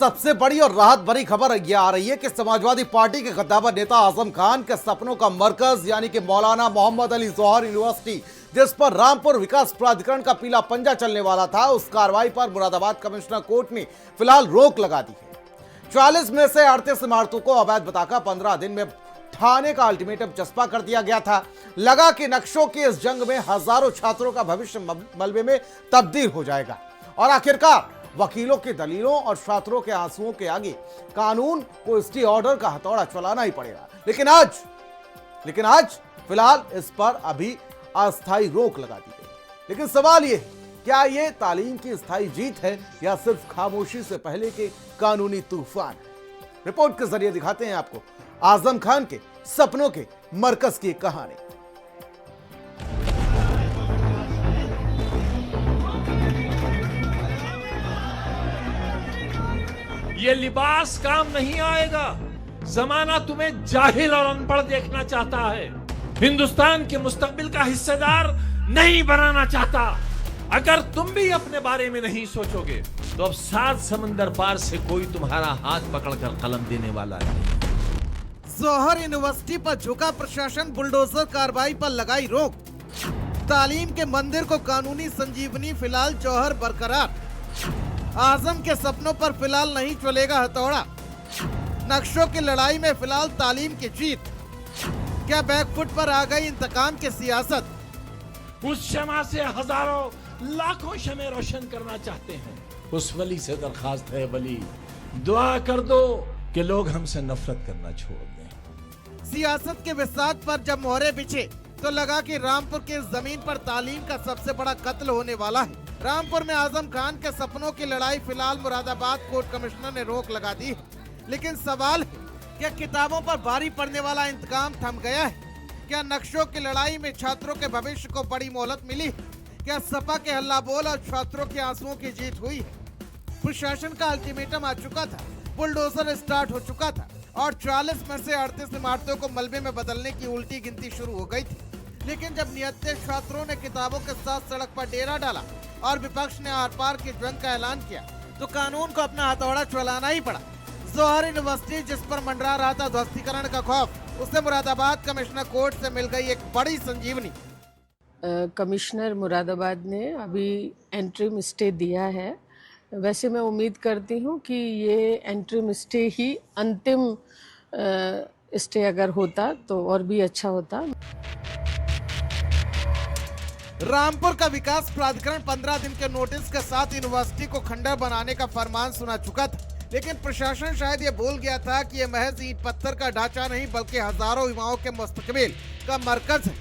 सबसे बड़ी और राहत भरी खबर यह आ रही है कि समाजवादी पार्टी के कद्दावर नेता आजम खान के सपनों का मरकज यानी कि मौलाना मोहम्मद अली जौहर यूनिवर्सिटी, जिस पर रामपुर विकास प्राधिकरण का पीला पंजा चलने वाला था, उस कार्रवाई पर मुरादाबाद कमिश्नर कोर्ट ने फिलहाल रोक लगा दी है। 40 में से 38 इमारतों को अवैध बताकर 15 दिन में ठाने का अल्टीमेटम चस्पा कर दिया गया था। लगा कि नक्शों की इस जंग में हजारों छात्रों का भविष्य मलबे में तब्दील हो जाएगा और आखिरकार वकीलों की दलीलों और छात्रों के आंसुओं के आगे कानून को स्टे ऑर्डर का हथौड़ा चलाना ही पड़ेगा। लेकिन आज फिलहाल इस पर अभी अस्थायी रोक लगा दी गई। लेकिन सवाल ये, क्या ये तालीम की स्थायी जीत है या सिर्फ खामोशी से पहले के कानूनी तूफान? रिपोर्ट के जरिए दिखाते हैं आपको आजम खान के सपनों के मरकज की कहानी। ये लिबास काम नहीं आएगा। जमाना तुम्हें जाहिल और अनपढ़ देखना चाहता है, हिंदुस्तान के मुस्तकबिल का हिस्सेदार नहीं बनाना चाहता। अगर तुम भी अपने बारे में नहीं सोचोगे तो अब 7 समंदर पार से कोई तुम्हारा हाथ पकड़कर कलम देने वाला नहीं। जौहर यूनिवर्सिटी पर झुका प्रशासन, बुलडोजर कार्रवाई पर लगाई रोक। तालीम के मंदिर को कानूनी संजीवनी, फिलहाल जौहर बरकरार। आजम के सपनों पर फिलहाल नहीं चलेगा हथौड़ा। नक्शों की लड़ाई में फिलहाल तालीम की जीत। क्या बैकफुट पर आ गई इंतकाम की सियासत? उस शमा से हजारों लाखों शमे रोशन करना चाहते हैं। उस वली से दरखास्त है, वली दुआ कर दो कि लोग हमसे नफरत करना छोड़ दें। सियासत के विसात पर जब मोहरे बिछे तो लगा कि रामपुर की जमीन पर तालीम का सबसे बड़ा कत्ल होने वाला है। रामपुर में आजम खान के सपनों की लड़ाई फिलहाल मुरादाबाद कोर्ट कमिश्नर ने रोक लगा दी है। लेकिन सवाल है, क्या किताबों पर भारी पड़ने वाला इंतकाम थम गया है? क्या नक्शों की लड़ाई में छात्रों के भविष्य को बड़ी मोहलत मिली? क्या सपा के हल्ला बोल और छात्रों के आंसुओं की जीत हुई? प्रशासन का अल्टीमेटम आ चुका था, बुलडोजर स्टार्ट हो चुका था और 40 में से 38 इमारतों को मलबे में बदलने की उल्टी गिनती शुरू हो गई थी। लेकिन जब नियत्ते छात्रों ने किताबों के साथ सड़क पर डेरा डाला और विपक्ष ने आर पार की जंग का ऐलान किया तो कानून को अपना हथौड़ा चलाना ही पड़ा। जौहर यूनिवर्सिटी, जिस पर मंडरा रहा था ध्वस्तीकरण का खौफ, उसे मुरादाबाद कमिश्नर कोर्ट से मिल गई एक बड़ी संजीवनी। कमिश्नर मुरादाबाद ने अभी एंट्रीम स्टे दिया है। वैसे मैं उम्मीद करती हूँ कि ये एंट्रीम स्टे ही अंतिम स्टे अगर होता तो और भी अच्छा होता। रामपुर का विकास प्राधिकरण 15 दिन के नोटिस के साथ यूनिवर्सिटी को खंडर बनाने का फरमान सुना चुका था। लेकिन प्रशासन शायद ये भूल गया था कि ये महज ईंट पत्थर का ढांचा नहीं बल्कि हजारों युवाओं के मुस्तकबिल का मरकज है।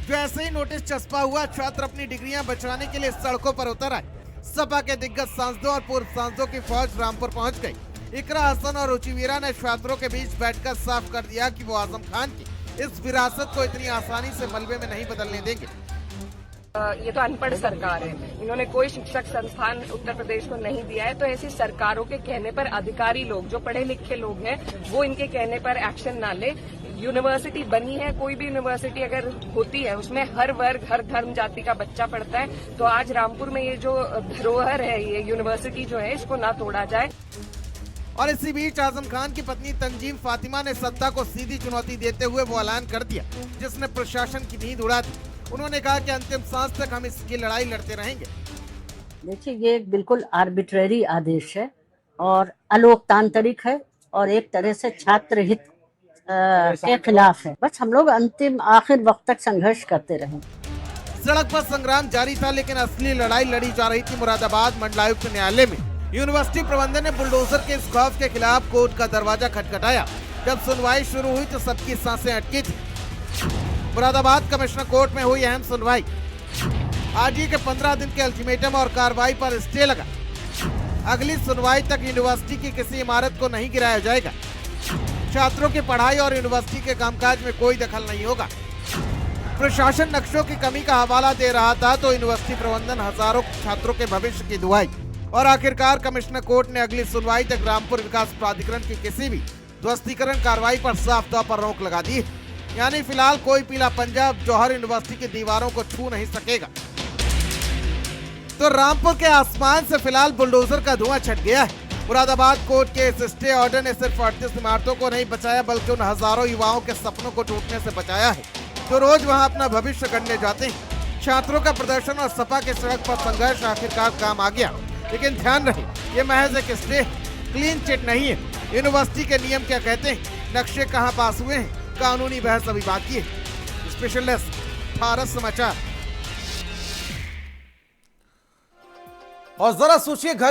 जैसे ही नोटिस चस्पा हुआ, छात्र अपनी डिग्रियां बचाने के लिए सड़कों पर उतर आए। सपा के दिग्गज सांसदों और पूर्व सांसदों की फौज रामपुर पहुंच गई। इकरा हसन और रुचिवीरा ने छात्रों के बीच बैठकर साफ कर दिया कि वो आजम खान की इस विरासत को इतनी आसानी से मलबे में नहीं बदलने देंगे। ये तो अनपढ़ सरकार है, इन्होंने कोई शिक्षक संस्थान उत्तर प्रदेश को नहीं दिया है। तो ऐसी सरकारों के कहने पर अधिकारी लोग, जो पढ़े लिखे लोग हैं, वो इनके कहने पर एक्शन ना ले। यूनिवर्सिटी बनी है, कोई भी यूनिवर्सिटी अगर होती है उसमें हर वर्ग, हर धर्म, जाति का बच्चा पढ़ता है। तो आज रामपुर में ये जो धरोहर है, ये यूनिवर्सिटी जो है, इसको ना तोड़ा जाए। और इसी बीच आजम खान की पत्नी तंजीम फातिमा ने सत्ता को सीधी चुनौती देते हुए वो ऐलान कर दिया जिसने प्रशासन की नींद उड़ा दी। उन्होंने कहा कि अंतिम सांस तक हम इसकी लड़ाई लड़ते रहेंगे। देखिए, ये बिल्कुल आर्बिट्रेरी आदेश है और अलोकतांत्रिक है और एक तरह से छात्र हित के खिलाफ है। बस हम लोग अंतिम आखिर वक्त तक संघर्ष करते रहेंगे। सड़क पर संग्राम जारी था, लेकिन असली लड़ाई लड़ी जा रही थी मुरादाबाद मंडलायुक्त न्यायालय में। यूनिवर्सिटी प्रबंधन ने बुलडोजर के इस खौफ के खिलाफ कोर्ट का दरवाजा खटखटाया। जब सुनवाई शुरू हुई तो सबकी सांसें अटकी थी। मुरादाबाद कमिश्नर कोर्ट में हुई अहम सुनवाई। आज ही के 15 दिन के अल्टीमेटम और कार्रवाई पर स्टे लगा। अगली सुनवाई तक यूनिवर्सिटी की किसी इमारत को नहीं गिराया जाएगा। छात्रों की पढ़ाई और यूनिवर्सिटी के कामकाज में कोई दखल नहीं होगा। प्रशासन नक्शों की कमी का हवाला दे रहा था तो यूनिवर्सिटी प्रबंधन हजारों छात्रों के भविष्य की दुआई। और आखिरकार कमिश्नर कोर्ट ने अगली सुनवाई तक रामपुर विकास प्राधिकरण की किसी भी ध्वस्तीकरण कार्रवाई पर साफ तौर पर रोक लगा दी। यानी फिलहाल कोई पीला पंजा जौहर यूनिवर्सिटी की दीवारों को छू नहीं सकेगा। तो रामपुर के आसमान से फिलहाल बुलडोजर का धुआं छट गया है। मुरादाबाद कोर्ट के इस स्टे ऑर्डर ने सिर्फ 38 इमारतों को नहीं बचाया बल्कि उन हजारों युवाओं के सपनों को टूटने से बचाया है जो रोज वहां अपना भविष्य गढ़ने जाते हैं। छात्रों का प्रदर्शन और सपा के सड़क पर संघर्ष आखिरकार काम आ गया, लेकिन ध्यान रहे ये महज एक स्टे, क्लीन चिट नहीं है। यूनिवर्सिटी के नियम क्या कहते हैं, नक्शे कहाँ पास हुए हैं, कानूनी बहस अभी बाकी है। स्पेशल डेस्क, भारत समाचार। और जरा सोचिए घर